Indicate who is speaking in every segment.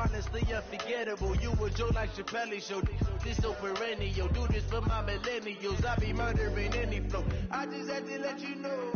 Speaker 1: honestly unforgettable. You a joke like Chappelle Show. This so perennial. Do this for my millennials. I be murdering any flow. I just had to let you know.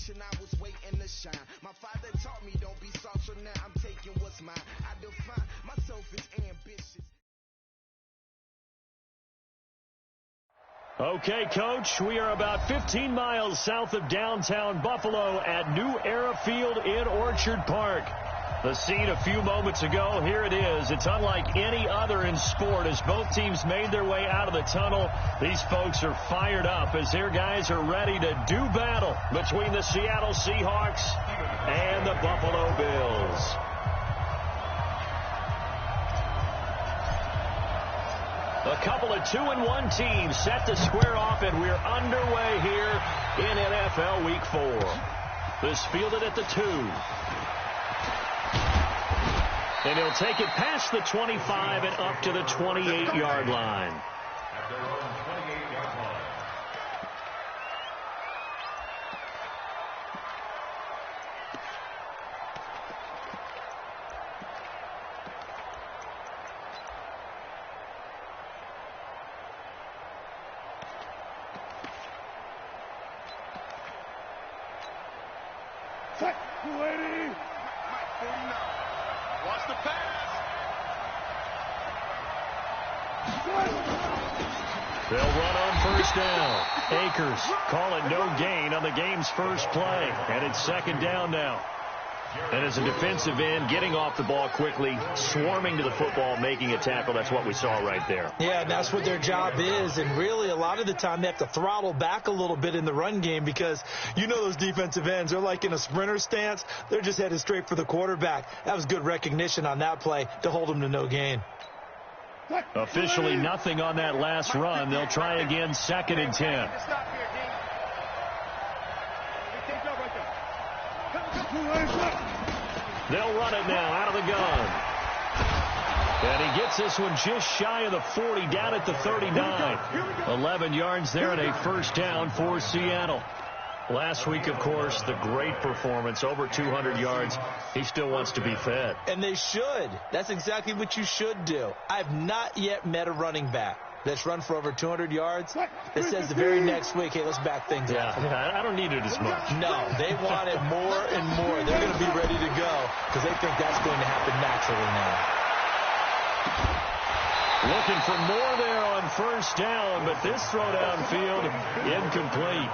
Speaker 1: I was waiting to shine. My father taught me don't be soft, so now I'm taking what's mine. I define myself as ambitious.
Speaker 2: Okay, Coach, we are about 15 miles south of downtown Buffalo at New Era Field in Orchard Park. The scene a few moments ago, here it is. It's unlike any other in sport as both teams made their way out of the tunnel. These folks are fired up as their guys are ready to do battle between the Seattle Seahawks and the Buffalo Bills. A couple of 2-1 teams set to square off, and we're underway here in NFL Week 4. This fielded at the 2. And he'll take it past the 25 and up to the 28-yard line.
Speaker 3: At their own 28-yard line.
Speaker 4: Set, 280.
Speaker 5: Watch the pass.
Speaker 2: They'll run on first down. Akers call it no gain on the game's first play. And it's second down now. And as a defensive end, getting off the ball quickly, swarming to the football, making a tackle, that's what we saw right there.
Speaker 6: Yeah, and that's what their job is. And really, a lot of the time, they have to throttle back a little bit in the run game because you know those defensive ends, they're like in a sprinter stance. They're just headed straight for the quarterback. That was good recognition on that play to hold them to no gain.
Speaker 2: Officially nothing on that last run. They'll try again, 2nd and 10. They'll run it now out of the gun. And he gets this one just shy of the 40, down at the 39. 11 yards there and a first down for Seattle. Last week, of course, the great performance, over 200 yards. He still wants to be fed.
Speaker 6: And they should. That's exactly what you should do. I've not yet met a running back that's run for over 200 yards that says the very next week, hey, let's back things up.
Speaker 2: Yeah, I don't need it as much.
Speaker 6: No, they want it more and more. They're going to be ready to go because they think that's going to happen naturally now.
Speaker 2: Looking for more there on first down, but this throw downfield incomplete.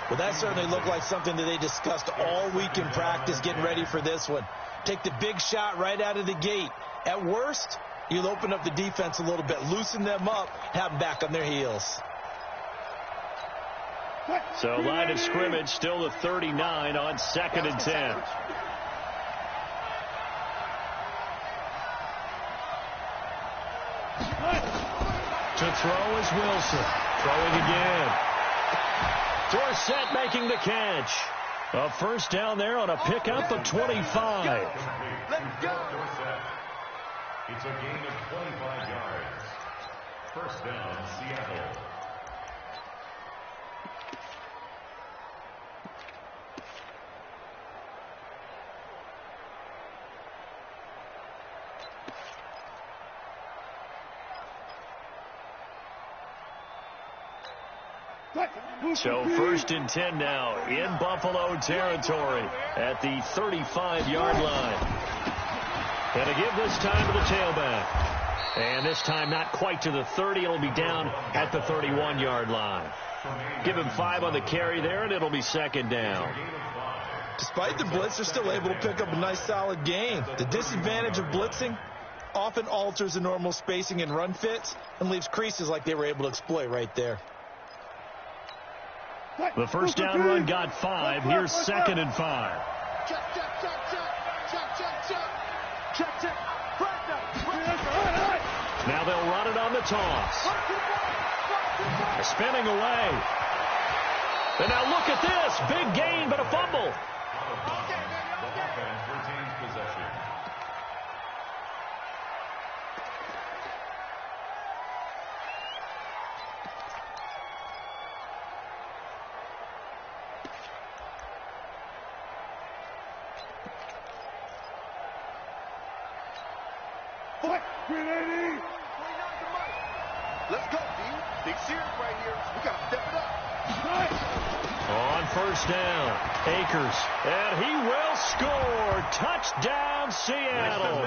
Speaker 6: Well, that certainly looked like something that they discussed all week in practice getting ready for this one. Take the big shot right out of the gate. At worst, you'll open up the defense a little bit, loosen them up, have them back on their heels.
Speaker 2: So line of scrimmage still the 39 on 2nd and 10. To throw is Wilson. Throwing again. Dorsett making the catch. A first down there on a pickup of 25.
Speaker 3: Let's go. It's a gain of 25 yards. First down, Seattle.
Speaker 2: So 1st and 10 now in Buffalo territory at the 35-yard line. And a give this time to the tailback. And this time not quite to the 30. It'll be down at the 31-yard line. Give him 5 on the carry there, and it'll be 2nd down.
Speaker 6: Despite the blitz, they're still able to pick up a nice, solid gain. The disadvantage of blitzing often alters the normal spacing and run fits and leaves creases like they were able to exploit right there.
Speaker 2: The first down run got 5. Here's 2nd and 5. Now they'll run it on the toss. Spinning away. And now look at this. Big gain, but a fumble.
Speaker 3: The offense retains possession.
Speaker 4: Let's go, D. Big series right here. We got to step it up.
Speaker 2: On first down, Akers. And he will score. Touchdown, Seattle.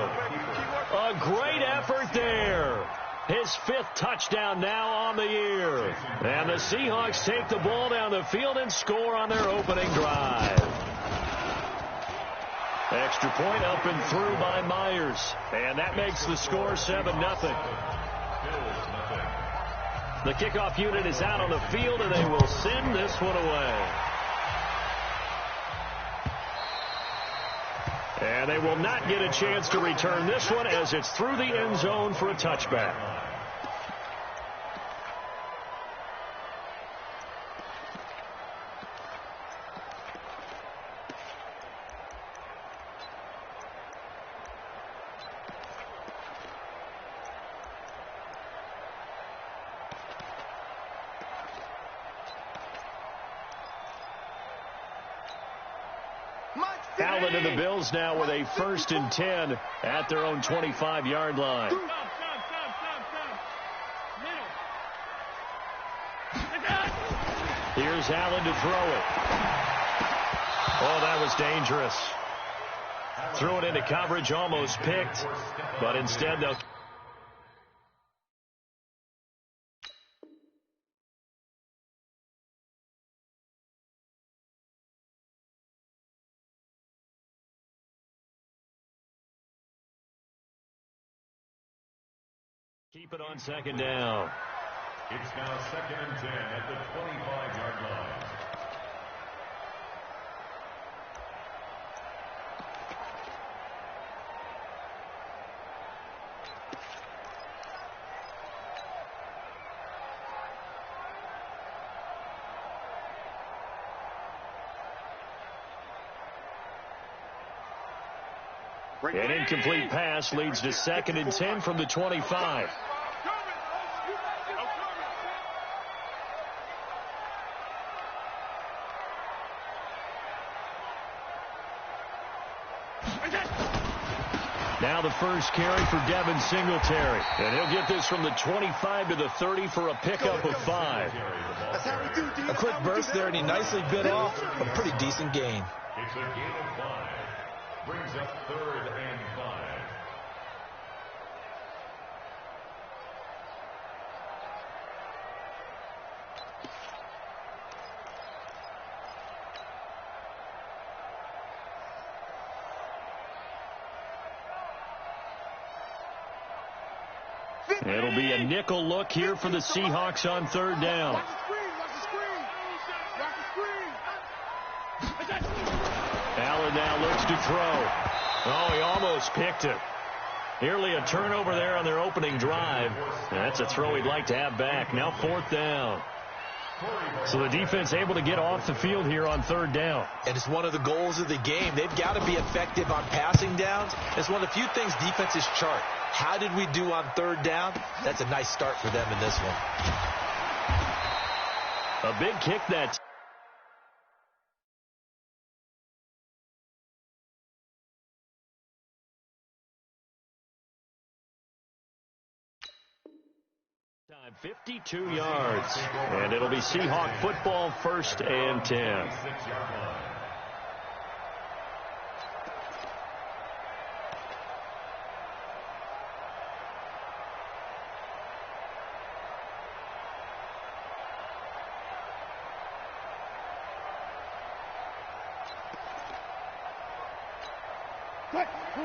Speaker 2: A great effort there. His 5th touchdown now on the year. And the Seahawks take the ball down the field and score on their opening drive. Extra point up and through by Myers. And that makes the score 7-0. The kickoff unit is out on the field, and they will send this one away. And they will not get a chance to return this one as it's through the end zone for a touchback. Allen and the Bills now with a 1st and 10 at their own 25-yard line. Here's Allen to throw it. Oh, that was dangerous. Threw it into coverage, almost picked, but instead they'll... Keep it on 2nd down.
Speaker 3: It's now 2nd and 10 at the 25-yard line.
Speaker 2: An incomplete pass leads to 2nd and 10 from the 25. Now the first carry for Devin Singletary. And he'll get this from the 25 to the 30 for a pickup of 5.
Speaker 6: A quick burst there, and he nicely bit off a pretty decent gain.
Speaker 3: It's a gain of 5. Brings up 3rd and 5.
Speaker 2: It'll be a nickel look here for the Seahawks on 3rd down. Allen now looks to throw. Oh, he almost picked it. Nearly a turnover there on their opening drive. That's a throw he'd like to have back. Now 4th down. So the defense able to get off the field here on 3rd down.
Speaker 6: And it's one of the goals of the game. They've got to be effective on passing downs. It's one of the few things defenses chart. How did we do on 3rd down? That's a nice start for them in this one.
Speaker 2: A big kick that. Time 52 yards. And it'll be Seahawk football, 1st and 10.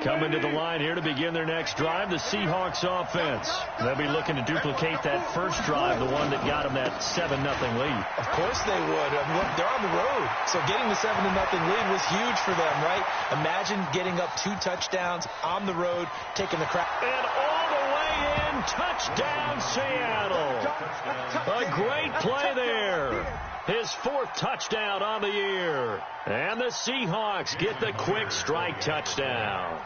Speaker 2: Coming to the line here to begin their next drive, the Seahawks offense. They'll be looking to duplicate that first drive, the one that got them that 7-0 lead.
Speaker 6: Of course they would. They're on the road, so getting the 7-0 lead was huge for them, right? Imagine getting up 2 touchdowns on the road, taking the crowd.
Speaker 2: And all the way in, touchdown Seattle. A great play there. His 4th touchdown on the year. And the Seahawks get the quick strike touchdown.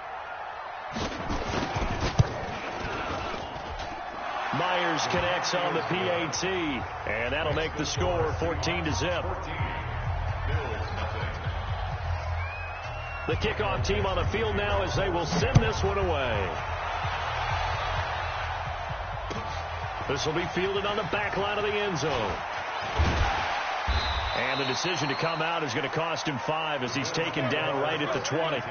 Speaker 2: Myers connects on the PAT. And that'll make the score 14-0. The kickoff team on the field now as they will send this one away. This will be fielded on the back line of the end zone. And the decision to come out is going to cost him 5 as he's taken down right at the 20.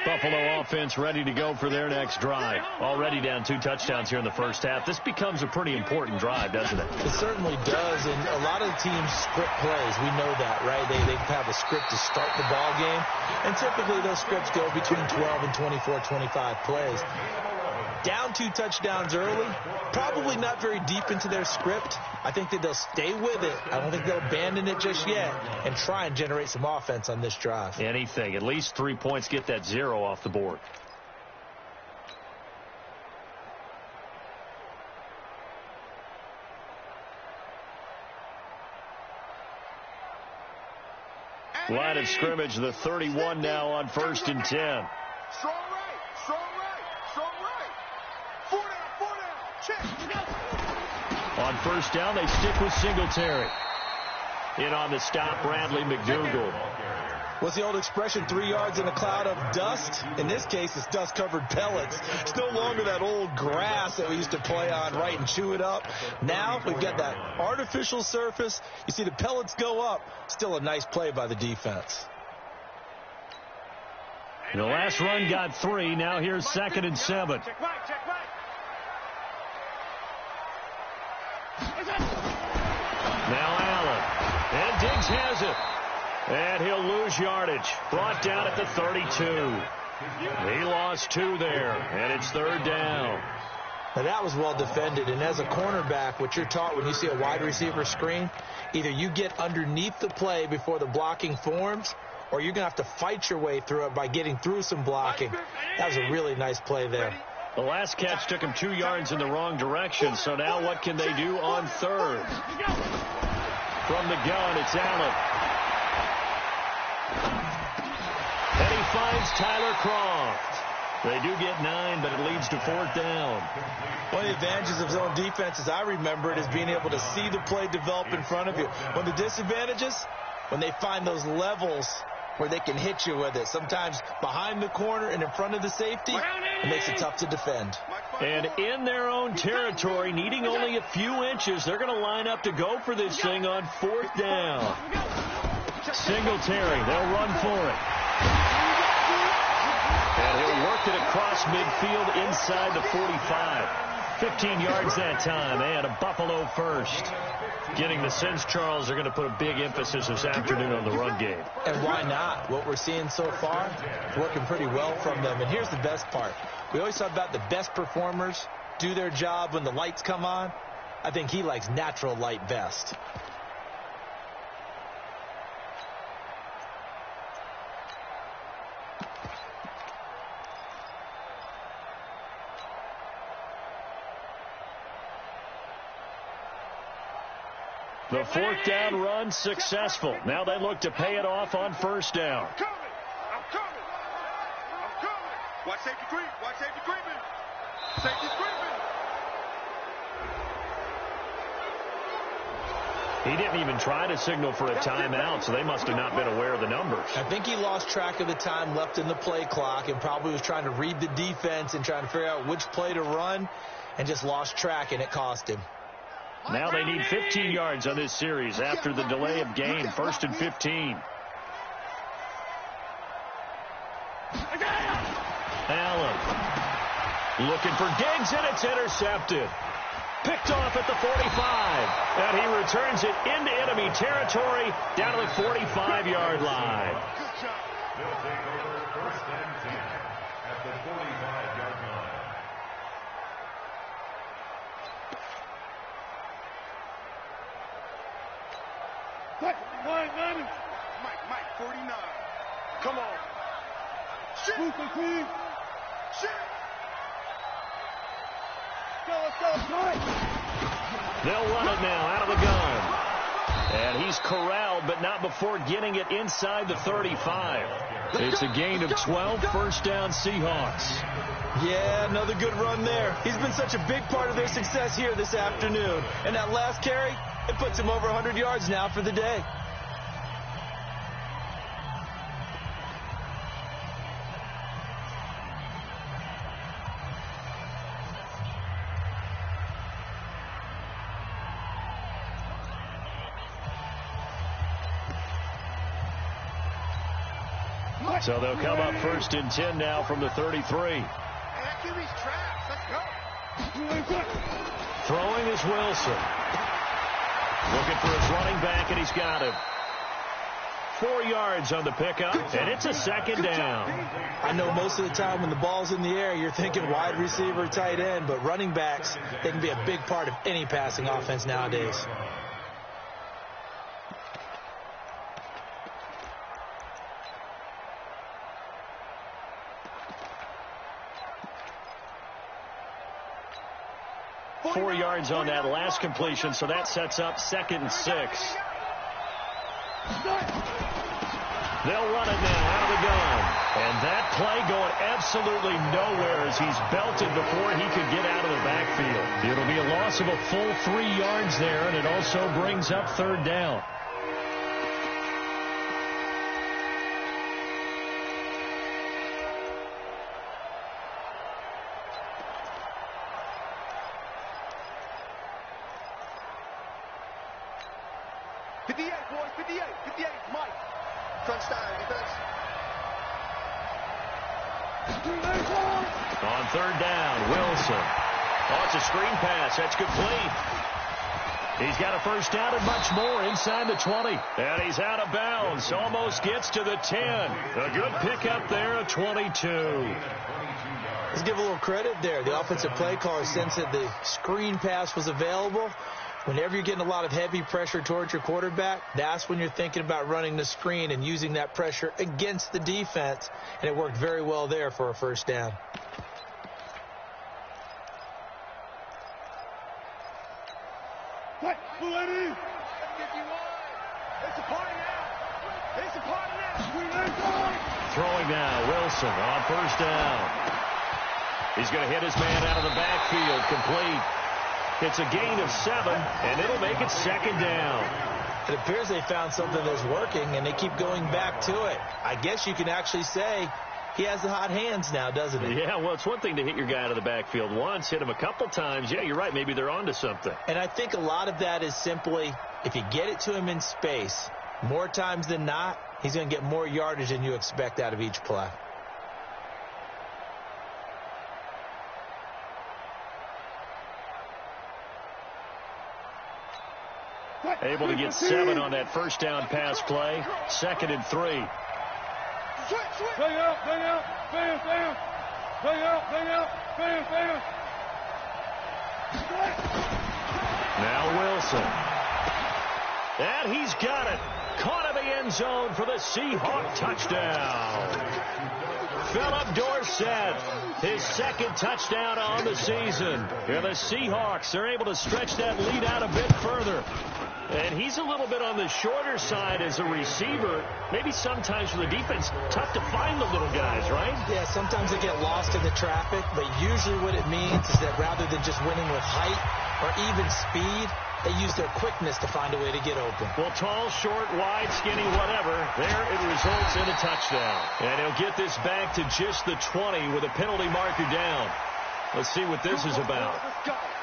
Speaker 2: Buffalo offense ready to go for their next drive. Already down 2 touchdowns here in the first half. This becomes a pretty important drive, doesn't it?
Speaker 6: It certainly does, and a lot of the teams script plays. We know that, right? They have a script to start the ball game, and typically those scripts go between 12 and 24, 25 plays. Down 2 touchdowns early, probably not very deep into their script. I think that they'll stay with it. I don't think they'll abandon it just yet and try and generate some offense on this drive.
Speaker 2: Anything. At least 3 points, get that 0 off the board. Line of scrimmage, the 31 now on 1st and 10.
Speaker 4: Strong right, strong right, strong right. 4 down, check.
Speaker 2: On 1st down, they stick with Singletary. In on the stop, Bradley McDougal.
Speaker 6: What's the old expression, 3 yards in a cloud of dust? In this case, it's dust-covered pellets. It's no longer that old grass that we used to play on, right, and chew it up. Now we've got that artificial surface. You see the pellets go up. Still a nice play by the defense.
Speaker 2: The last run got 3. Now here's 2nd and 7.
Speaker 4: Check right, check right.
Speaker 2: Now Allen. And Diggs has it. And he'll lose yardage. Brought down at the 32. He lost 2 there. And it's 3rd down.
Speaker 6: Now that was well defended. And as a cornerback, what you're taught when you see a wide receiver screen, either you get underneath the play before the blocking forms, or you're going to have to fight your way through it by getting through some blocking. That was a really nice play there.
Speaker 2: The last catch took him 2 yards in the wrong direction. So now what can they do on 3rd? From the gun, it's Allen. finds Tyler Croft. They do get 9, but it leads to 4th down.
Speaker 6: One of the advantages of zone defense, as I remember it, is being able to see the play develop in front of you. One of the disadvantages, when they find those levels where they can hit you with it. Sometimes behind the corner and in front of the safety, it makes it tough to defend.
Speaker 2: And in their own territory, needing only a few inches, they're going to line up to go for this thing on 4th down. Singletary, they'll run for it. And he'll work it across midfield inside the 45. 15 yards that time, and a Buffalo first. Getting the sense, Charles, they're going to put a big emphasis this afternoon on the run game.
Speaker 6: And why not? What we're seeing so far is working pretty well from them. And here's the best part. We always talk about the best performers do their job when the lights come on. I think he likes natural light best.
Speaker 2: The 4th down run successful. Now they look to pay it off on 1st down.
Speaker 4: I'm coming. Watch safety creep. Watch safety creeping. Safety's creeping.
Speaker 2: He didn't even try to signal for a timeout, so they must have not been aware of the numbers.
Speaker 6: I think he lost track of the time left in the play clock and probably was trying to read the defense and trying to figure out which play to run and just lost track, and it cost him.
Speaker 2: Now they need 15 yards on this series after the delay of game. 1st and 15. Allen looking for Diggs, and it's intercepted. Picked off at the 45, and he returns it into enemy territory down to the 45-yard line.
Speaker 3: They'll take over 1st and 10 at the 45-yard line.
Speaker 4: Mike, 49. Come on. Shit. Shit. Let's go.
Speaker 2: They'll run it now out of the gun. And he's corralled, but not before getting it inside the 35. It's a gain of 12, 1st down Seahawks.
Speaker 6: Yeah, another good run there. He's been such a big part of their success here this afternoon. And that last carry, it puts him over 100 yards now for the day.
Speaker 2: So they'll come up 1st and 10 now from the 33.
Speaker 4: Hey, that QB's trash. Let's go.
Speaker 2: Throwing is Wilson. Looking for his running back, and he's got him. 4 yards on the pickup, and it's a 2nd down.
Speaker 6: I know most of the time when the ball's in the air, you're thinking wide receiver, tight end, but running backs, they can be a big part of any passing offense nowadays.
Speaker 2: Four yards on that last completion, so that sets up 2nd and 6. They'll run it now out of the gun. And that play going absolutely nowhere as he's belted before he could get out of the backfield. It'll be a loss of a full 3 yards there, and it also brings up 3rd down. On 3rd down, Wilson. Oh, it's a screen pass. That's complete. He's got a 1st down and much more inside the 20. And he's out of bounds. Almost gets to the 10. A good pickup there at 22.
Speaker 6: Let's give a little credit there. The offensive play caller sensed that the screen pass was available. Whenever you're getting a lot of heavy pressure towards your quarterback, that's when you're thinking about running the screen and using that pressure against the defense. And it worked very well there for a 1st down.
Speaker 2: Throwing now, Wilson on first down. He's going to hit his man out of the backfield, complete. It's a gain of 7, and it'll make it second down.
Speaker 6: It appears they found something that's working, and they keep going back to it. I guess you can actually say he has the hot hands now, doesn't he?
Speaker 2: Yeah, well, it's one thing to hit your guy out of the backfield once, hit him a couple times. Yeah, you're right. Maybe they're onto something.
Speaker 6: And I think a lot of that is simply if you get it to him in space, more times than not, he's going to get more yardage than you expect out of each play.
Speaker 2: Able to get 7 on that first down pass play. 2nd and 3.
Speaker 4: Bang out, bang out, bang, bang. Bang out, bang out, bang, bang.
Speaker 2: Now Wilson. And he's got it. Caught in the end zone for the Seahawk touchdown. Philip Dorsett, his 2nd touchdown on the season. And the Seahawks are able to stretch that lead out a bit further. And he's a little bit on the shorter side as a receiver. Maybe sometimes for the defense, tough to find the little guys, right?
Speaker 6: Yeah, sometimes they get lost in the traffic, but usually what it means is that rather than just winning with height or even speed, they use their quickness to find a way to get open.
Speaker 2: Well, tall, short, wide, skinny, whatever, there it results in a touchdown. And he'll get this back to just the 20 with a penalty marker down. Let's see what this is about.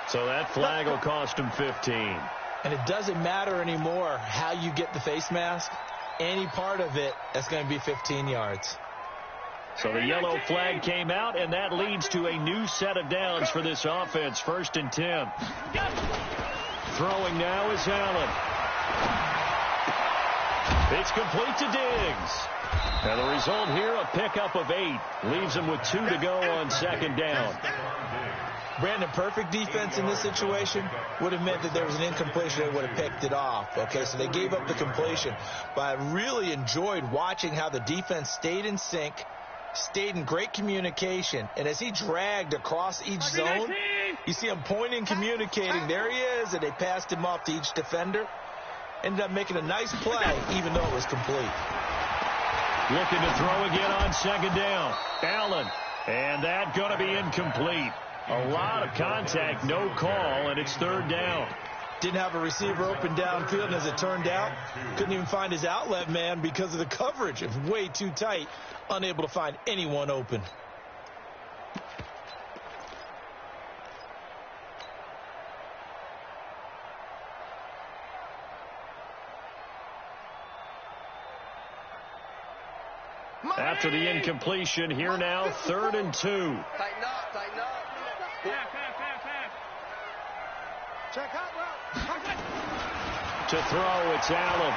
Speaker 2: So that flag will cost him 15.
Speaker 6: And it doesn't matter anymore how you get the face mask. Any part of it, that's going to be 15 yards.
Speaker 2: So the yellow flag came out, and that leads to a new set of downs for this offense. 1st and 10. Throwing now is Allen. It's complete to Diggs. And the result here, a pickup of 8. Leaves him with 2 to go on 2nd down.
Speaker 6: Brandon, perfect defense in this situation would have meant that there was an incompletion. They would have picked it off. Okay, so they gave up the completion. But I really enjoyed watching how the defense stayed in sync, stayed in great communication. And as he dragged across each zone, you see him pointing, communicating. There he is, and they passed him off to each defender. Ended up making a nice play, even though it was complete.
Speaker 2: Looking to throw again on 2nd down. Allen, and that going to be incomplete. A lot of contact, no call, and it's 3rd down.
Speaker 6: Didn't have a receiver open downfield, and as it turned out, couldn't even find his outlet man because of the coverage. It was way too tight, unable to find anyone open.
Speaker 2: After the incompletion, here now, 3rd and 2.
Speaker 4: Tighten up, tighten up. Check out,
Speaker 2: To throw, it's Allen.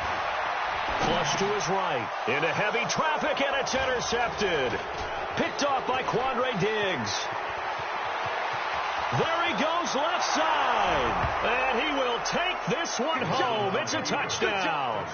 Speaker 2: Flush to his right. Into heavy traffic, and it's intercepted. Picked off by Quandre Diggs. There he goes, left side. And he will take this one home. It's a touchdown.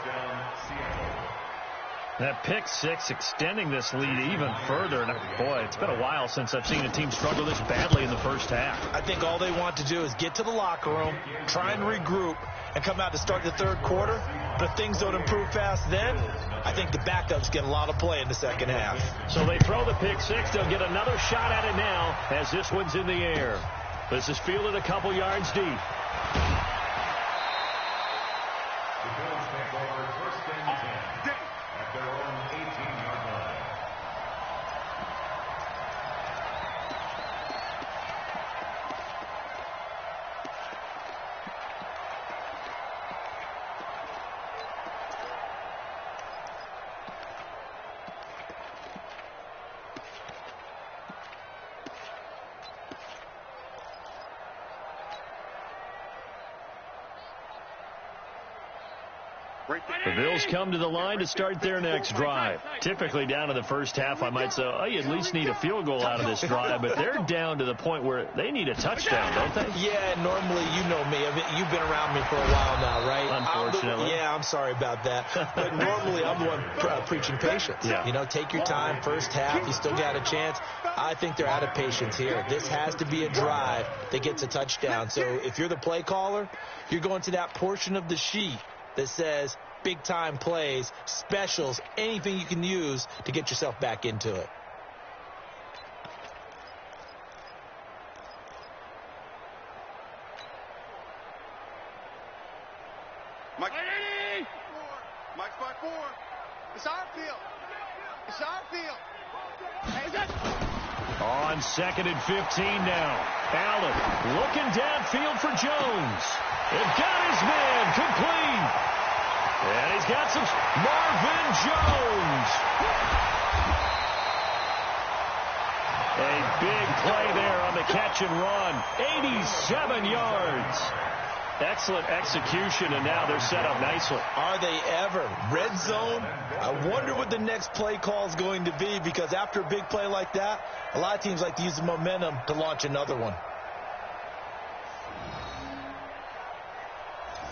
Speaker 2: That pick 6 extending this lead even further. And boy, it's been a while since I've seen a team struggle this badly in the first half.
Speaker 6: I think all they want to do is get to the locker room, try and regroup, and come out to start the 3rd quarter. But if things don't improve fast then, I think the backups get a lot of play in the 2nd half.
Speaker 2: So they throw the pick 6. They'll get another shot at it now as this one's in the air. This is fielded a couple yards deep. The Bills come to the line to start their next drive. Typically down in the first half, I might say, oh, you at least need a field goal out of this drive, but they're down to the point where they need a touchdown, don't they?
Speaker 6: Yeah, normally, you know me. I mean, you've been around me for a while now, right?
Speaker 2: Unfortunately.
Speaker 6: I'm sorry about that. But normally, I'm the one preaching patience.
Speaker 2: Yeah.
Speaker 6: You know, take your time. First half, you still got a chance. I think they're out of patience here. This has to be a drive that gets a touchdown. So if you're the play caller, you're going to that portion of the sheet that says big-time plays, specials, anything you can use to get yourself back into it.
Speaker 4: Mike. Mike's by 4. It's our field. It's our field.
Speaker 2: On 2nd and 15 now. Allen looking downfield for Jones. They've got his man complete. And he's got some Marvin Jones. A big play there on the catch and run. 87 yards. Excellent execution, and now they're set up nicely.
Speaker 6: Are they ever? Red zone? I wonder what the next play call is going to be, because after a big play like that, a lot of teams like to use the momentum to launch another one.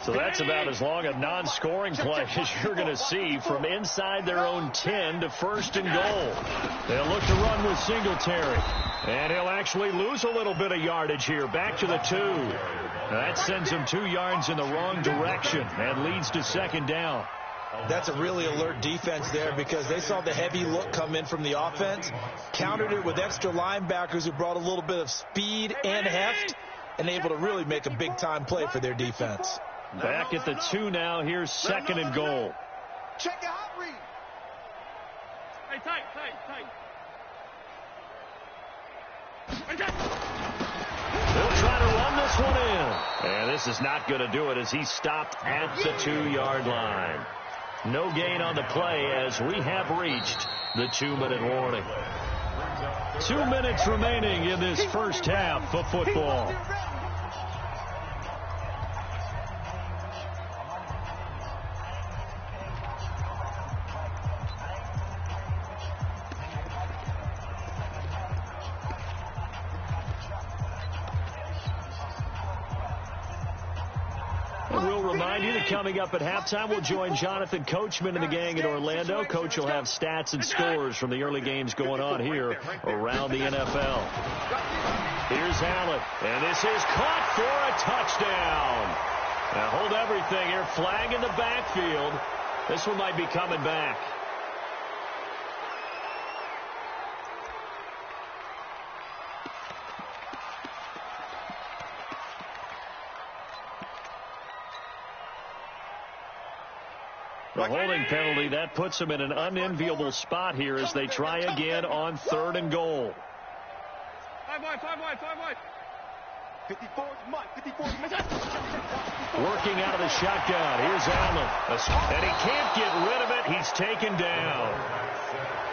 Speaker 2: So that's about as long a non-scoring play as you're going to see from inside their own 10 to 1st and goal. They'll look to run with Singletary. And he'll actually lose a little bit of yardage here. Back to the 2. That sends him 2 yards in the wrong direction and leads to 2nd down.
Speaker 6: That's a really alert defense there, because they saw the heavy look come in from the offense, countered it with extra linebackers who brought a little bit of speed and heft, and able to really make a big-time play for their defense.
Speaker 2: Back at the 2 now. Here's 2nd and goal.
Speaker 4: Check your hot read.
Speaker 5: Hey, tight.
Speaker 2: They'll try to run this one in. And this is not going to do it, as he's stopped at the 2-yard line. No gain on the play, as we have reached the 2-minute warning. 2 minutes remaining in this first half of football. Coming up at halftime, we'll join Jonathan Coachman and the gang in Orlando. Coach will have stats and scores from the early games going on here around the NFL. Here's Allen, and this is caught for a touchdown. Now hold everything here. Flag in the backfield. This one might be coming back. The holding penalty, that puts them in an unenviable spot here as they try again on 3rd and goal.
Speaker 5: 5 wide.
Speaker 4: 54's Mike. 54's
Speaker 2: Working out of the shotgun. Here's Allen. And he can't get rid of it. He's taken down.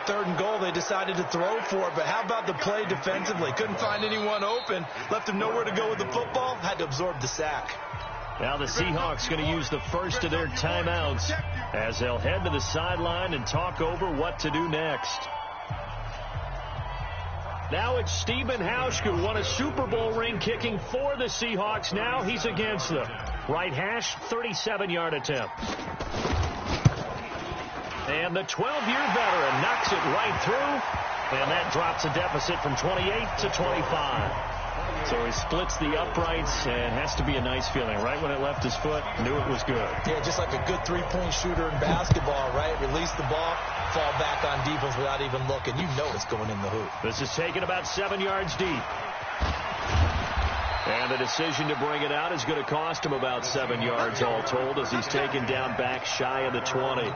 Speaker 6: 3rd and goal, they decided to throw for it, but how about the play defensively? Couldn't find anyone open. Left him nowhere to go with the football. Had to absorb the sack.
Speaker 2: Now the Seahawks going to use the first of their timeouts as they'll head to the sideline and talk over what to do next. Now it's Stephen Hauschka, who won a Super Bowl ring kicking for the Seahawks. Now he's against them. Right hash, 37-yard attempt. And the 12-year veteran knocks it right through, and that drops a deficit from 28 to 25. So he splits the uprights, and has to be a nice feeling. Right when it left his foot, knew it was good.
Speaker 6: Yeah, just like a good three-point shooter in basketball, right? Release the ball, fall back on defense without even looking. You know it's going in the hoop.
Speaker 2: This is taken about 7 yards deep. And the decision to bring it out is going to cost him about 7 yards all told, as he's taken down back shy of the 20.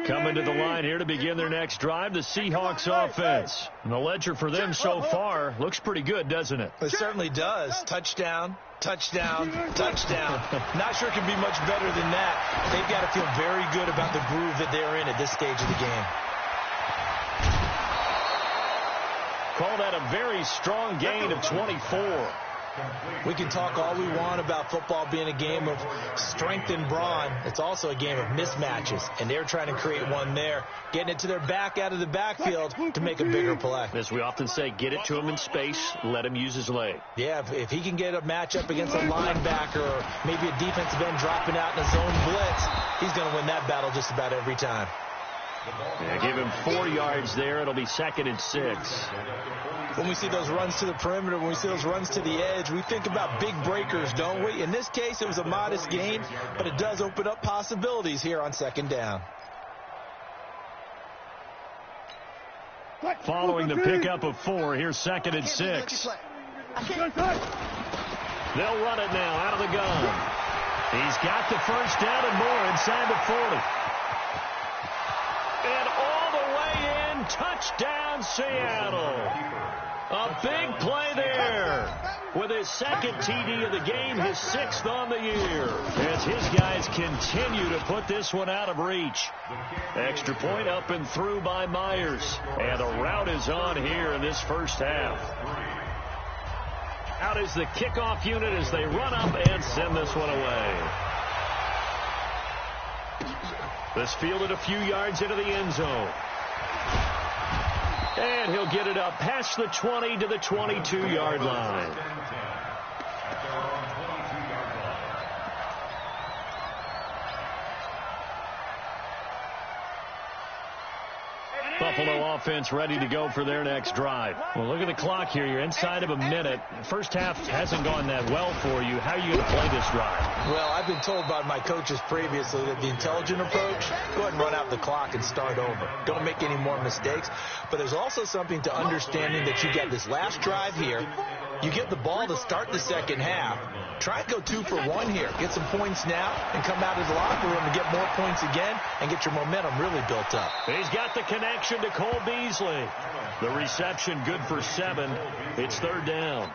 Speaker 2: Coming to the line here to begin their next drive, the Seahawks offense. And the ledger for them so far looks pretty good, doesn't it?
Speaker 6: It certainly does. Touchdown, touchdown, touchdown. Not sure it can be much better than that. They've got to feel very good about the groove that they're in at this stage of the game.
Speaker 2: Call that a very strong gain of 24.
Speaker 6: We can talk all we want about football being a game of strength and brawn. It's also a game of mismatches, and they're trying to create one there, getting it to their back out of the backfield to make a bigger play.
Speaker 2: As we often say, get it to him in space, let him use his leg.
Speaker 6: Yeah, if he can get a matchup against a linebacker or maybe a defensive end dropping out in a zone blitz, he's going to win that battle just about every time.
Speaker 2: Yeah, give him 4 yards there. It'll be 2nd and 6.
Speaker 6: When we see those runs to the perimeter, when we see those runs to the edge, we think about big breakers, don't we? In this case, it was a modest gain, but it does open up possibilities here on 2nd down.
Speaker 2: Following the pickup of 4, here's 2nd and 6. They'll run it now out of the gun. He's got the first down and more inside the 40. And all the way in, touchdown Seattle. A big play there. With his 2nd TD of the game, his 6th on the year. As his guys continue to put this one out of reach. Extra point up and through by Myers. And the route is on here in this first half. Out is the kickoff unit as they run up and send this one away. This fielded a few yards into the end zone. And he'll get it up past the 20 to the 22-yard line. Buffalo offense ready to go for their next drive. Well, look at the clock here. You're inside of a minute. First half hasn't gone that well for you. How are you going to play this drive?
Speaker 6: Well, I've been told by my coaches previously that the intelligent approach, go ahead and run out the clock and start over. Don't make any more mistakes. But there's also something to understanding that you get this last drive here. You get the ball to start the second half. Try and go 2 for 1 here. Get some points now and come out of the locker room and get more points again and get your momentum really built up.
Speaker 2: He's got the connection to Cole Beasley. The reception good for 7. It's 3rd down.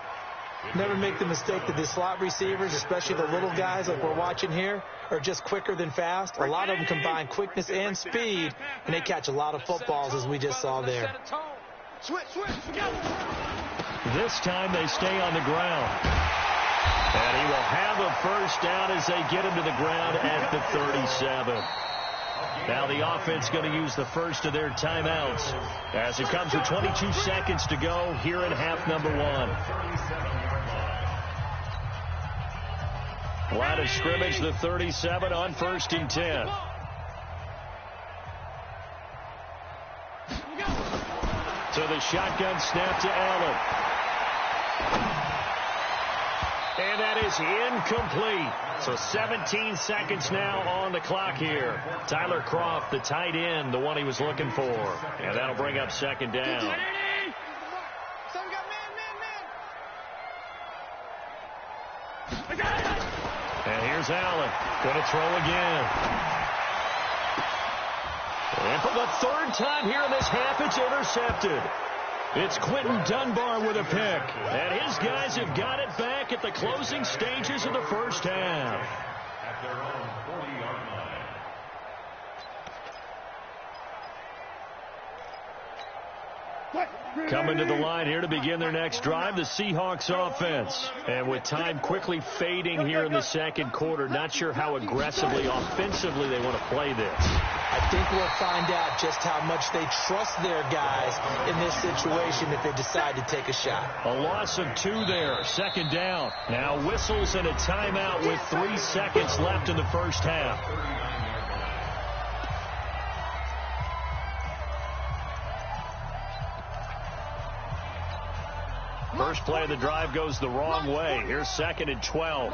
Speaker 6: Never make the mistake that the slot receivers, especially the little guys like we're watching here, are just quicker than fast. A lot of them combine quickness and speed, and they catch a lot of footballs as we just saw there.
Speaker 2: This time they stay on the ground. And he will have a first down as they get him to the ground at the 37. Now the offense going to use the first of their timeouts as it comes with 22 seconds to go here in half number 1. Line of scrimmage, the 37 on 1st and 10. So the shotgun snap to Allen. And that is incomplete. So 17 seconds now on the clock here. Tyler Croft, the tight end, the one he was looking for. And that'll bring up 2nd down. And here's Allen. Going to throw again. And for the 3rd time here in this half, it's intercepted. It's Quentin Dunbar with a pick. And his guys have got it back at the closing stages of the first half.
Speaker 3: At their own 40-yard line.
Speaker 2: Coming to the line here to begin their next drive, the Seahawks offense. And with time quickly fading here in the 2nd quarter, not sure how aggressively, offensively they want to play this.
Speaker 6: I think we'll find out just how much they trust their guys in this situation if they decide to take a shot.
Speaker 2: A loss of 2 there, 2nd down. Now whistles and a timeout with 3 seconds left in the first half. First play of the drive goes the wrong way. Here's 2nd and 12.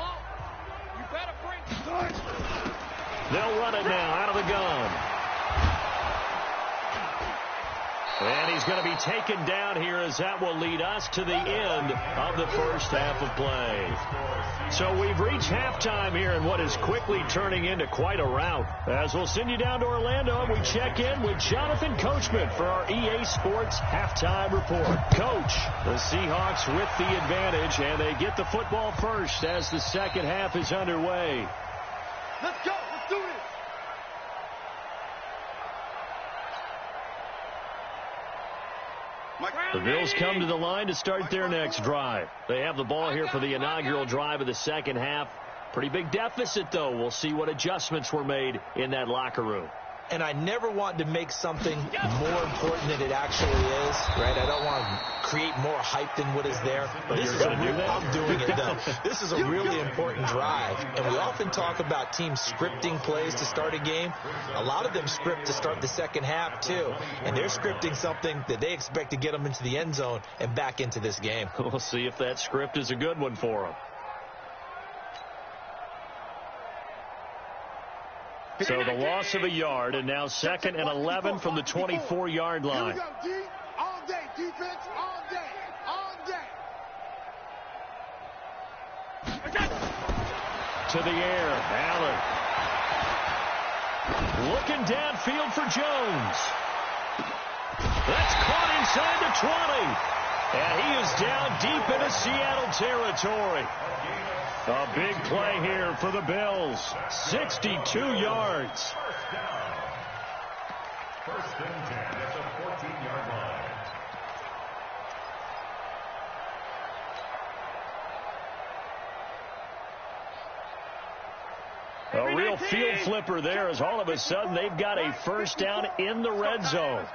Speaker 2: They'll run it now out of the gun. And he's going to be taken down here as that will lead us to the end of the first half of play. So we've reached halftime here in what is quickly turning into quite a rout. As we'll send you down to Orlando and we check in with Jonathan Coachman for our EA Sports Halftime Report. Coach, the Seahawks with the advantage, and they get the football first as the second half is underway.
Speaker 4: Let's go. Let's do this.
Speaker 2: The Bills come to the line to start their next drive. They have the ball here for the inaugural drive of the second half. Pretty big deficit, though. We'll see what adjustments were made in that locker room.
Speaker 6: And I never want to make something more important than it actually is, right? I don't want to create more hype than what is there.
Speaker 2: But
Speaker 6: this
Speaker 2: you're
Speaker 6: is
Speaker 2: going to do that?
Speaker 6: I'm doing it, though. This is a really important drive. And we often talk about teams scripting plays to start a game. A lot of them script to start the second half, too. And they're scripting something that they expect to get them into the end zone and back into this game.
Speaker 2: We'll see if that script is a good one for them. So the loss of a yard, and now 2nd and 11 from the 24-yard line.
Speaker 4: Here we go, D. All day, defense, all day, all day.
Speaker 2: To the air, Allen. Looking downfield for Jones. That's caught inside the 20. And he is down deep into Seattle territory. A big play here for the Bills. 62 yards.
Speaker 3: First and 10 at the 14-yard line.
Speaker 2: A real field flipper there as all of a sudden they've got a first down in the red zone.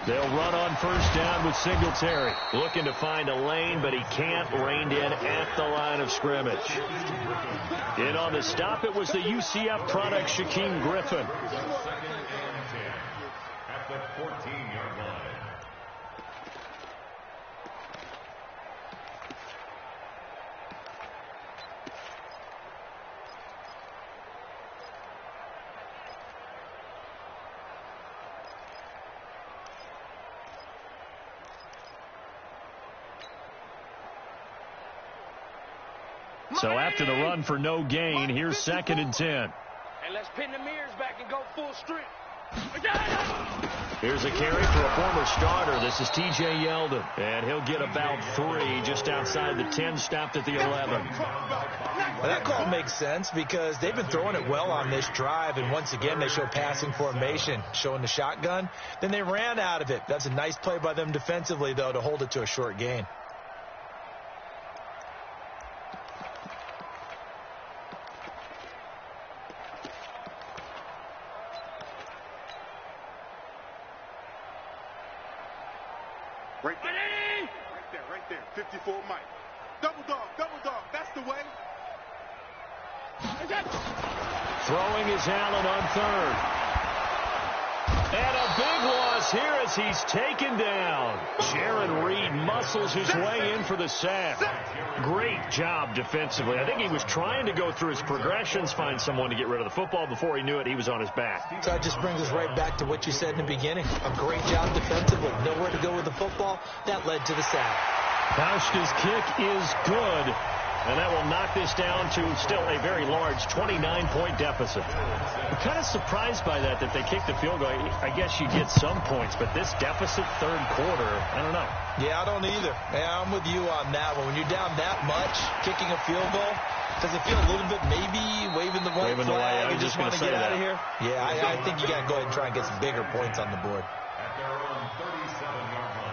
Speaker 2: They'll run on first down with Singletary. Looking to find a lane, but he can't. Reined in at the line of scrimmage. In on the stop, it was the UCF product, Shaquem Griffin.
Speaker 3: Second and 10 at the 14-yard line.
Speaker 2: So after the run for no gain, here's 2nd and 10.
Speaker 5: And let's pin the mirrors back and go full strength.
Speaker 2: Here's a carry for a former starter. This is T.J. Yeldon. And he'll get about 3 just outside the 10, stopped at the 11.
Speaker 6: Well, that call makes sense because they've been throwing it well on this drive, and once again they show passing formation, showing the shotgun. Then they ran out of it. That's a nice play by them defensively, though, to hold it to a short gain.
Speaker 4: Right there. 54 Mike. Double dog, that's the way.
Speaker 2: Throwing is Allen on 3rd. And a big loss here as he's taken down. Jaron Reed muscles his way in for the sack. Great job defensively. I think he was trying to go through his progressions, find someone to get rid of the football. Before he knew it, he was on his back.
Speaker 6: So that just brings us right back to what you said in the beginning. A great job defensively. Nowhere to go with the football. That led to the sack.
Speaker 2: Pausch's kick is good. And that will knock this down to still a very large 29-point deficit. I'm kind of surprised by that they kicked the field goal. I guess you get some points, but this deficit third quarter, I don't know.
Speaker 6: Yeah, I don't either. Yeah, I'm with you on that one. When you're down that much, kicking a field goal, does it feel a little bit maybe waving the white flag and just want to get out of here? Yeah, I think you got to go ahead and try and get some bigger points on the board.
Speaker 3: At their own 37-yard line.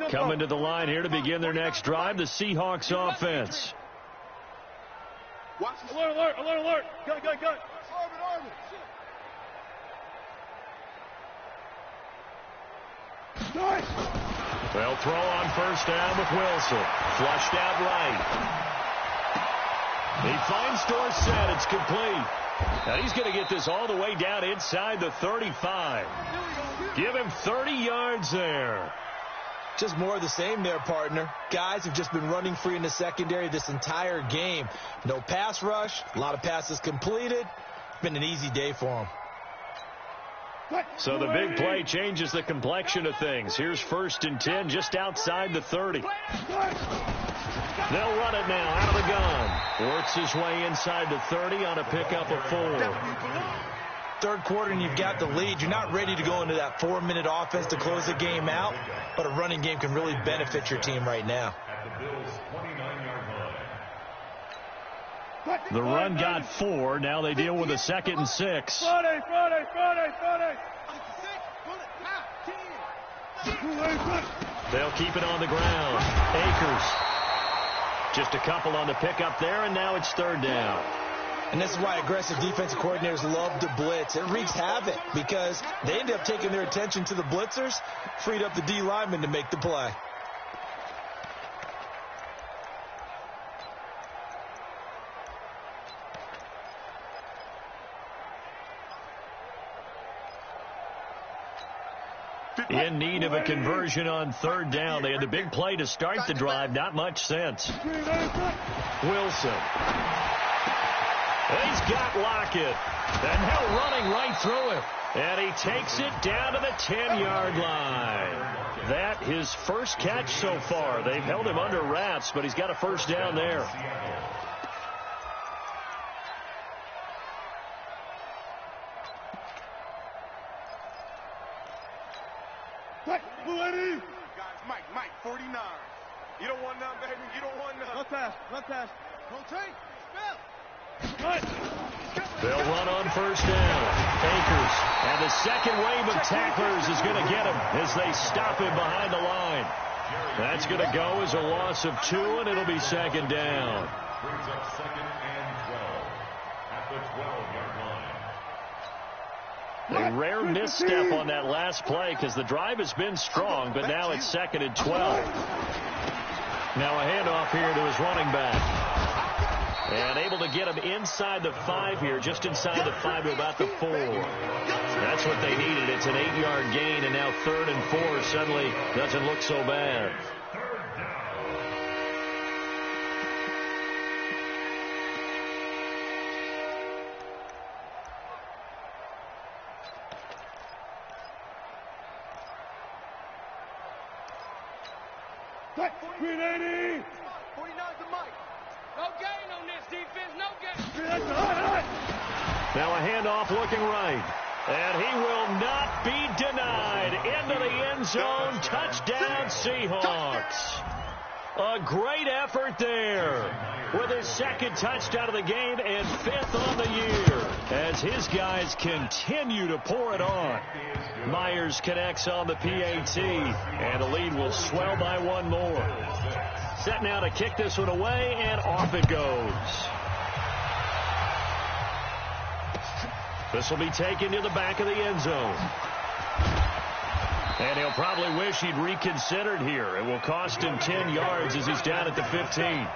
Speaker 2: Coming to the line here to begin their next drive, the Seahawks offense.
Speaker 5: Alert. Gun.
Speaker 4: Orbit.
Speaker 2: They'll throw on first down with Wilson. Flushed out right. He finds Dorsett. It's complete. And he's going to get this all the way down inside the 35. Give him 30 yards there.
Speaker 6: Just more of the same there, partner. Guys have just been running free in the secondary this entire game. No pass rush, a lot of passes completed. It's been an easy day for them.
Speaker 2: So the big play changes the complexion of things. Here's 1st and 10 just outside the 30. They'll run it now out of the gun. Works his way inside the 30 on a pickup of 4.
Speaker 6: Third quarter and you've got the lead. You're not ready to go into that 4-minute offense to close the game out, but a running game can really benefit your team right now.
Speaker 3: At the Bills' 29-yard line.
Speaker 2: The run got 4. Now they deal with a 2nd and 6.
Speaker 5: Friday.
Speaker 2: They'll keep it on the ground. Akers. Just a couple on the pickup there, and now it's 3rd down.
Speaker 6: And this is why aggressive defensive coordinators love to blitz. It wreaks havoc because they end up taking their attention to the blitzers, freed up the D lineman to make the play.
Speaker 2: In need of a conversion on 3rd down. They had the big play to start the drive. Not much sense. Wilson. He's got Lockett. And now running right through it. And he takes it down to the 10-yard line. That his first catch so far. They've held him under wraps, but he's got a 1st down there.
Speaker 4: Mike, 49. You don't want none, baby. You don't want none. Run pass. Rotate.
Speaker 2: They'll run on 1st down. Akers. And the second wave of tacklers is going to get him as they stop him behind the line. That's going to go as a loss of 2, and it'll be 2nd down.
Speaker 3: Brings up 2nd and 12 at the 12-yard line.
Speaker 2: A rare misstep on that last play because the drive has been strong, but now it's 2nd and 12. Now a handoff here to his running back. And able to get him inside the 5 here, just inside the 5 to about the 4. That's what they needed. It's an 8-yard gain, and now 3rd and 4 suddenly doesn't look so bad. Now a handoff looking right. And he will not be denied. Into the end zone. Touchdown, Seahawks. A great effort there with his 2nd touchdown of the game and 5th on the year as his guys continue to pour it on. Myers connects on the PAT, and the lead will swell by 1 more. Set now to kick this one away, and off it goes. This will be taken to the back of the end zone. And he'll probably wish he'd reconsidered here. It will cost him 10 yards as he's down at the 15.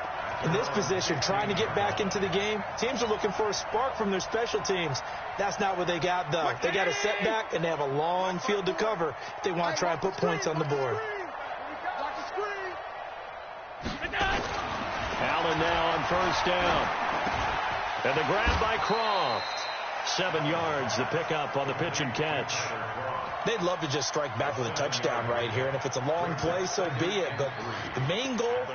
Speaker 6: In this position, trying to get back into the game, teams are looking for a spark from their special teams. That's not what they got, though. They got a setback, and they have a long field to cover if they want to try and put points on the board.
Speaker 2: Allen now on 1st down. And the grab by Croft. 7 yards, the pickup on the pitch and catch.
Speaker 6: They'd love to just strike back with a touchdown right here, and if it's a long play, so be it. But the main goal,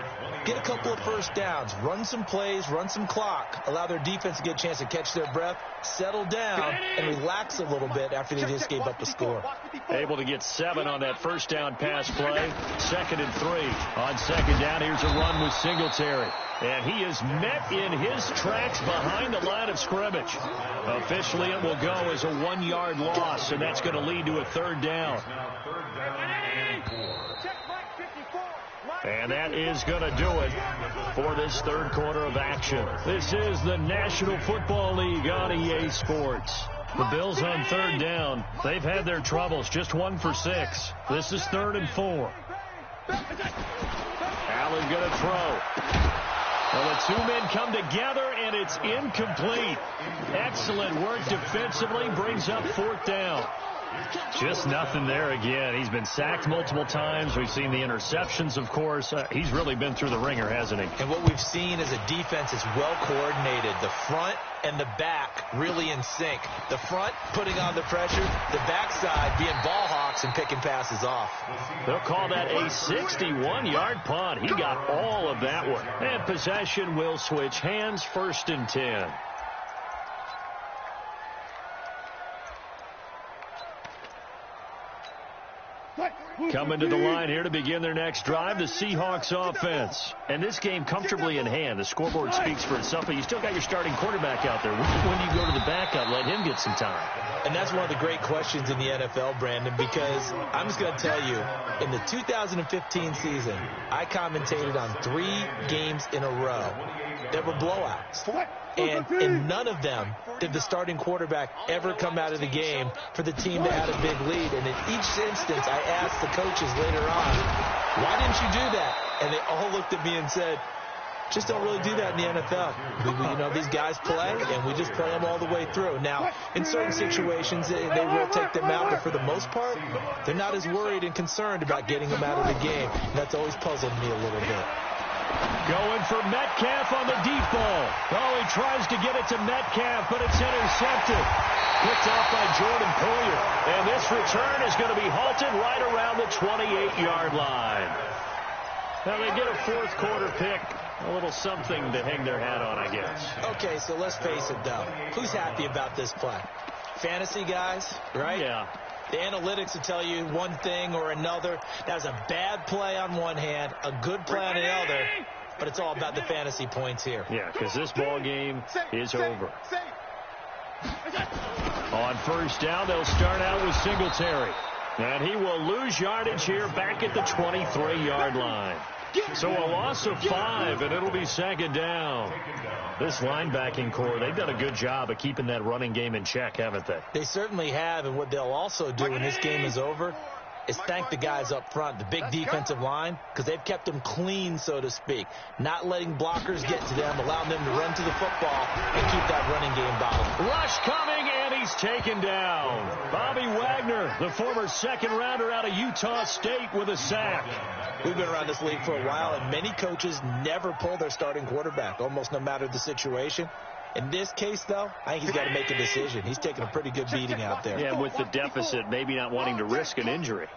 Speaker 6: get a couple of 1st downs, run some plays, run some clock, allow their defense to get a chance to catch their breath, settle down, and relax a little bit after they just gave up a score.
Speaker 2: Able to get 7 on that 1st down pass play. 2nd and 3. On 2nd down, here's a run with Singletary. And he is met in his tracks behind the line of scrimmage. Officially, it will go as a 1-yard loss, and that's going to lead to a 3rd down. And that is going to do it for this 3rd quarter of action. This is the National Football League on EA Sports. The Bills on 3rd down. They've had their troubles, just 1 for 6. This is 3rd and 4. Allen going to throw. Well, the 2 men come together, and it's incomplete. Excellent work defensively, brings up 4th down. Just nothing there again. He's been sacked multiple times. We've seen the interceptions, of course. He's really been through the ringer, hasn't he?
Speaker 6: And what we've seen is a defense is well coordinated. The front and the back really in sync. The front putting on the pressure, the backside being ball hawks and picking passes off.
Speaker 2: They'll call that a 61-yard punt. He got all of that one. And possession will switch hands, 1st and 10. Coming to the line here to begin their next drive, the Seahawks offense. And this game comfortably in hand. The scoreboard speaks for itself, but you still got your starting quarterback out there. When do you go to the backup, let him get some time?
Speaker 6: And that's one of the great questions in the NFL, Brandon, because I'm just going to tell you, in the 2015 season, I commentated on 3 games in a row that were blowouts. And in none of them did the starting quarterback ever come out of the game for the team that had a big lead. And in each instance, I asked the coaches later on, why didn't you do that? And they all looked at me and said, just don't really do that in the NFL. These guys play, and we just play them all the way through. Now, in certain situations, they will take them out, but for the most part, they're not as worried and concerned about getting them out of the game. And that's always puzzled me a little bit.
Speaker 2: Going for Metcalf on the deep ball. Oh, he tries to get it to Metcalf, but it's intercepted. Picked off by Jordan Poyer. And this return is going to be halted right around the 28-yard line. Now they get a fourth quarter pick. A little something to hang their hat on, I guess.
Speaker 6: Okay, so let's face it, though. Who's happy about this play? Fantasy guys, right?
Speaker 2: Yeah.
Speaker 6: The analytics will tell you one thing or another. That's a bad play on one hand, a good play on the other, but it's all about the fantasy points here.
Speaker 2: Yeah, because this ball game is over. On first down, they'll start out with Singletary. And he will lose yardage here back at the 23-yard line. So a loss of 5, and it'll be second down. This linebacking core, they've done a good job of keeping that running game in check, haven't they?
Speaker 6: They certainly have, and what they'll also do when this game is over is thank the guys up front, the big defensive line, because they've kept them clean, so to speak. Not letting blockers get to them, allowing them to run to the football and keep that running game bottled.
Speaker 2: Rush coming, and he's taken down. Bobby Wagner, the former second-rounder out of Utah State, with a sack.
Speaker 6: We've been around this league for a while, and many coaches never pull their starting quarterback, almost no matter the situation. In this case, though, I think he's got to make a decision. He's taking a pretty good beating out there.
Speaker 2: Yeah, with the deficit, maybe not wanting to risk an injury.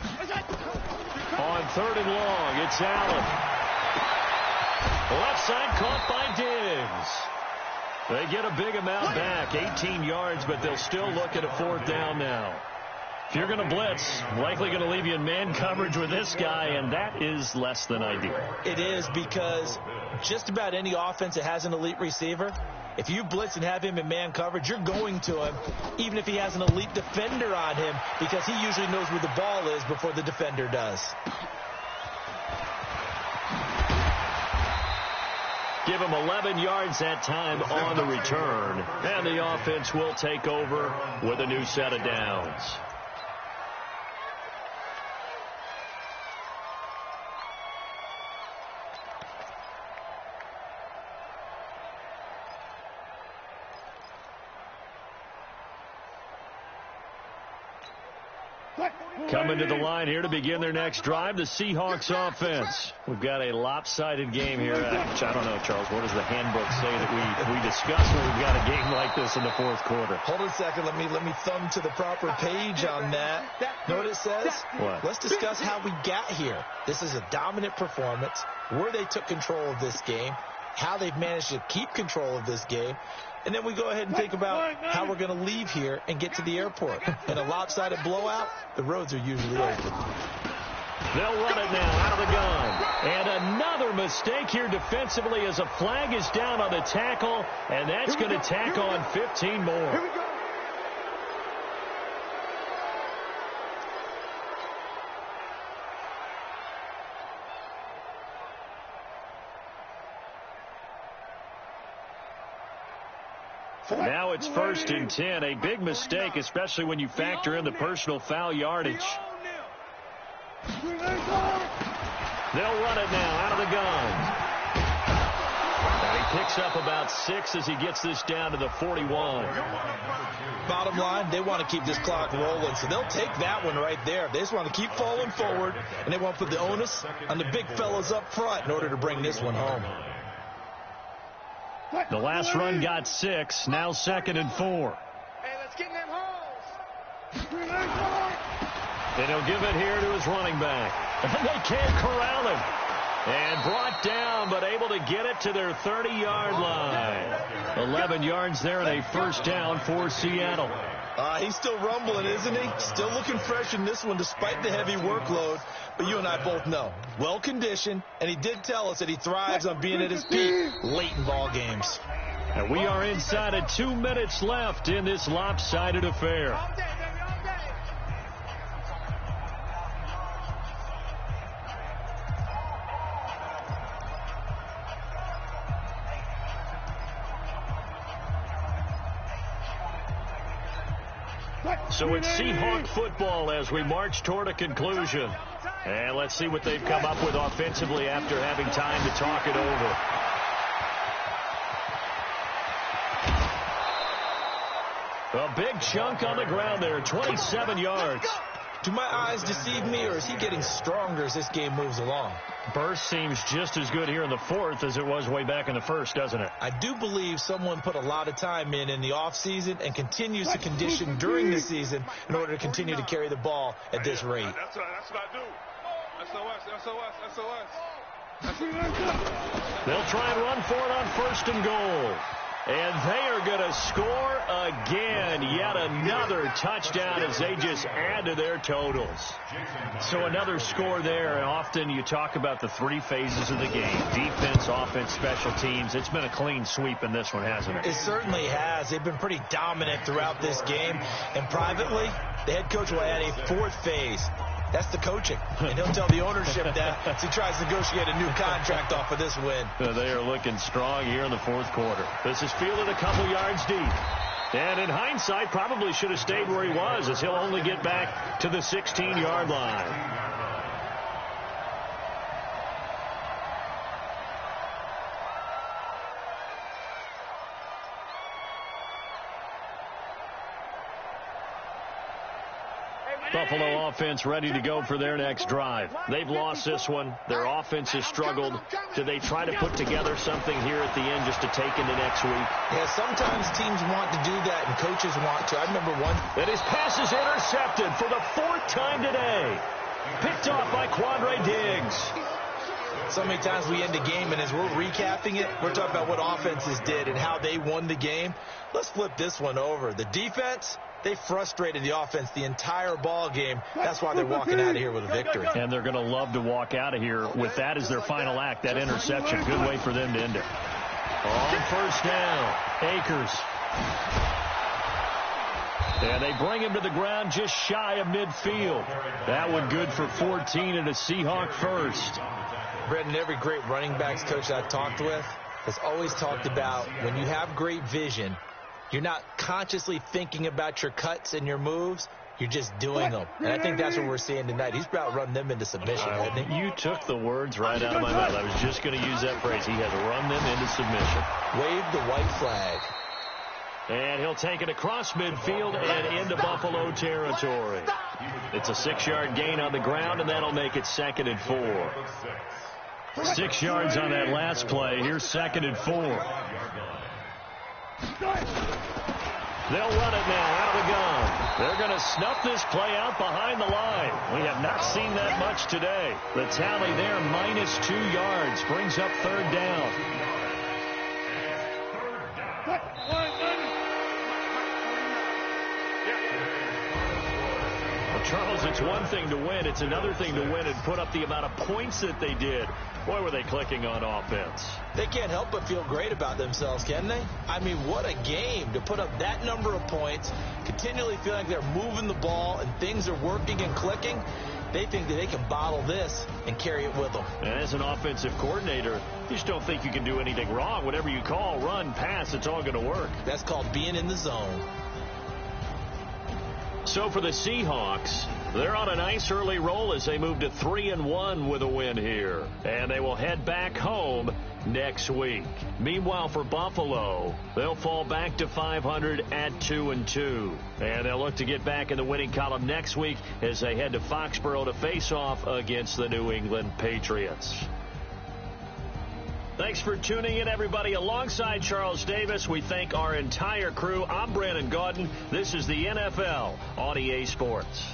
Speaker 2: On third and long, it's Allen. Left side caught by Diggs. They get a big amount back, 18 yards, but they'll still look at a fourth down now. If you're going to blitz, likely going to leave you in man coverage with this guy, and that is less than ideal.
Speaker 6: It is, because just about any offense that has an elite receiver, if you blitz and have him in man coverage, you're going to him, even if he has an elite defender on him, because he usually knows where the ball is before the defender does.
Speaker 2: Give him 11 yards that time on the return, and the offense will take over with a new set of downs. Coming to the line here to begin their next drive, the Seahawks offense. We've got a lopsided game here. Which I don't know, Charles. What does the handbook say that we discuss when we've got a game like this in the fourth quarter?
Speaker 6: Hold on a second. Let me thumb to the proper page on that. Know what it says?
Speaker 2: What?
Speaker 6: Let's discuss how we got here. This is a dominant performance, where they took control of this game, how they've managed to keep control of this game. And then we go ahead and think about how we're going to leave here and get to the airport. In a lopsided blowout, the roads are usually open.
Speaker 2: They'll run it now out of the gun. And another mistake here defensively as a flag is down on the tackle, and that's going to tack on 15 more.
Speaker 4: Here we go.
Speaker 2: Now it's 1st and 10. A big mistake, especially when you factor in the personal foul yardage. They'll run it now out of the gun. And he picks up about 6 as he gets this down to the 41.
Speaker 6: Bottom line, they want to keep this clock rolling, so they'll take that one right there. They just want to keep falling forward, and they want to put the onus on the big fellas up front in order to bring this one home.
Speaker 2: The last run got 6. Now 2nd and 4.
Speaker 4: Hey, let's get in them holes.
Speaker 2: And he'll give it here to his running back. And they can't corral him. And brought down, but able to get it to their 30-yard line. 11 yards there and a first down for Seattle.
Speaker 6: He's still rumbling, isn't he? Still looking fresh in this one despite the heavy workload. But you and I both know, well-conditioned, and he did tell us that he thrives on being at his peak late in ball games.
Speaker 2: And we are inside of 2 minutes left in this lopsided affair. So it's Seahawk football as we march toward a conclusion. And let's see what they've come up with offensively after having time to talk it over. A big chunk on the ground there, 27 yards.
Speaker 6: Do my eyes deceive me, or is he getting stronger as this game moves along?
Speaker 2: Burst seems just as good here in the fourth as it was way back in the first, doesn't it?
Speaker 6: I do believe someone put a lot of time in the offseason and continues to condition during the season in order to continue to carry the ball at this rate.
Speaker 4: That's what I do. SOS.
Speaker 2: They'll try and run for it on 1st and goal. And they are going to score again. Yet another touchdown as they just add to their totals. So another score there. And often you talk about the 3 phases of the game. Defense, offense, special teams. It's been a clean sweep in this one, hasn't it?
Speaker 6: It certainly has. They've been pretty dominant throughout this game. And privately, the head coach will add a 4th phase. That's the coaching. And he'll tell the ownership that as he tries to negotiate a new contract off of this win.
Speaker 2: They are looking strong here in the 4th quarter. This is fielded a couple yards deep. And in hindsight, probably should have stayed where he was, as he'll only get back to the 16-yard line. Buffalo offense ready to go for their next drive. They've lost this one. Their offense has struggled. Do they try to put together something here at the end just to take into next week?
Speaker 6: Yeah, sometimes teams want to do that and coaches want to. I remember one.
Speaker 2: And his pass is intercepted for the 4th time today. Picked off by Quandre Diggs.
Speaker 6: So many times we end the game, and as we're recapping it, we're talking about what offenses did and how they won the game. Let's flip this one over. The defense, they frustrated the offense the entire ball game. That's why they're walking out of here with a victory.
Speaker 2: And they're going to love to walk out of here with that as their final act, that interception. Good way for them to end it. On 1st down, Akers. And they bring him to the ground just shy of midfield. That one good for 14 and a Seahawk first.
Speaker 6: Brendan, every great running backs coach I've talked with has always talked about when you have great vision, you're not consciously thinking about your cuts and your moves. You're just doing them. And I think that's what we're seeing tonight. He's about run them into submission, hasn't he?
Speaker 2: You took the words right out of my mouth. I was just going to use that phrase. He has run them into submission.
Speaker 6: Wave the white flag.
Speaker 2: And he'll take it across midfield and into Buffalo territory. It's a 6-yard gain on the ground, and that'll make it 2nd and 4. 6 yards on that last play. Here's 2nd and 4. They'll run it now out of the gun. They're going to snuff this play out behind the line. We have not seen that much today. The tally there, -2 yards, brings up 3rd down. Charles, it's one thing to win. It's another thing to win and put up the amount of points that they did. Boy, were they clicking on offense.
Speaker 6: They can't help but feel great about themselves, can they? I mean, what a game to put up that number of points, continually feel like they're moving the ball and things are working and clicking. They think that they can bottle this and carry it with them.
Speaker 2: And as an offensive coordinator, you just don't think you can do anything wrong. Whatever you call, run, pass, it's all going to work.
Speaker 6: That's called being in the zone.
Speaker 2: So for the Seahawks, they're on a nice early roll as they move to 3-1 with a win here. And they will head back home next week. Meanwhile, for Buffalo, they'll fall back to 500 at 2-2. And they'll look to get back in the winning column next week as they head to Foxborough to face off against the New England Patriots. Thanks for tuning in, everybody. Alongside Charles Davis, we thank our entire crew. I'm Brandon Gaudin. This is the NFL on EA Sports.